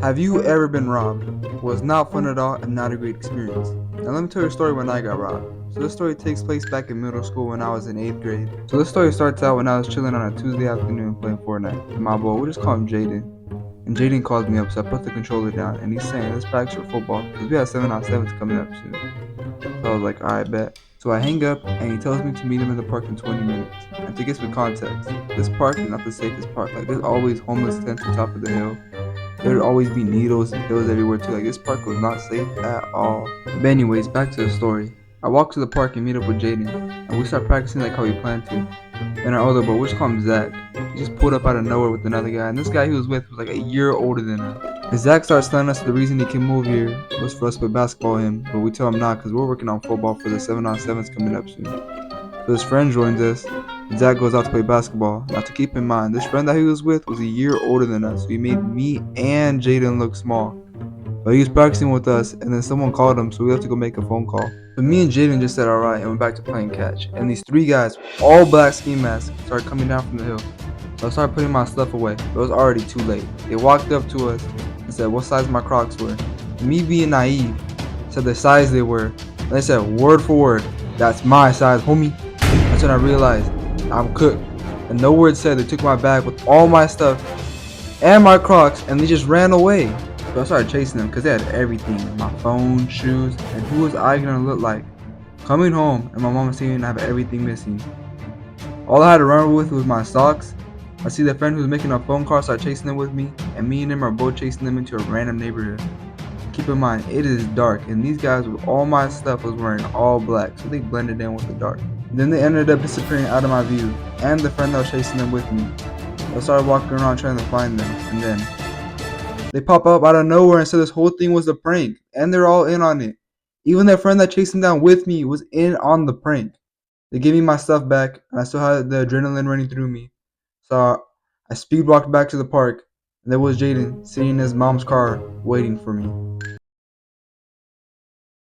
Have you ever been robbed? Was not fun at all and not a great experience. Now let me tell you a story when I got robbed. So this story takes place back in middle school when I was in 8th grade. So this story starts out when I was chilling on a Tuesday afternoon playing Fortnite. And my boy, we'll just call him Jaden. And Jaden calls me up, so I put the controller down and he's saying, let's practice for football because we have 7-on-7s coming up soon. So I was like, alright, bet. So I hang up and he tells me to meet him in the park in 20 minutes. And to get some context, this park is not the safest park. Like there's always homeless tents on top of the hill. There'd always be needles and pills everywhere too. Like this park was not safe at all. But anyways, back to the story. I walk to the park and meet up with Jaden, and we start practicing like how we planned to. And our older bro, we'll just call him Zach, he just pulled up out of nowhere with another guy, and this guy he was with was like a year older than us. And Zach starts telling us the reason he came over here was for us to play basketball with him, but we tell him not because we're working on football for the 7-on-7s coming up soon. So his friend joins us, and Zach goes out to play basketball. Now to keep in mind, this friend that he was with was a year older than us, so he made me and Jaden look small. But he was practicing with us, and then someone called him, so we have to go make a phone call. But me and Jaden just said alright, and went back to playing catch. And these three guys, all black ski masks, started coming down from the hill. So I started putting my stuff away, but it was already too late. They walked up to us and said what size my Crocs were. And me being naive, said the size they were. And they said word for word, that's my size, homie. That's when I realized I'm cooked. And no word said. They took my bag with all my stuff and my Crocs, and they just ran away. So I started chasing them because they had everything, my phone, shoes, and who was I gonna look like? Coming home and my mom was saying I have everything missing. All I had to run with was my socks. I see the friend who's making a phone call start chasing them with me, and me and him are both chasing them into a random neighborhood. Keep in mind, it is dark, and these guys with all my stuff was wearing all black, so they blended in with the dark. And then they ended up disappearing out of my view, and the friend that was chasing them with me. I started walking around trying to find them, and then they pop up out of nowhere and said this whole thing was a prank, and they're all in on it. Even the friend that chased them down with me was in on the prank. They gave me my stuff back, and I still had the adrenaline running through me. So I speed walked back to the park, and there was Jaden sitting in his mom's car waiting for me.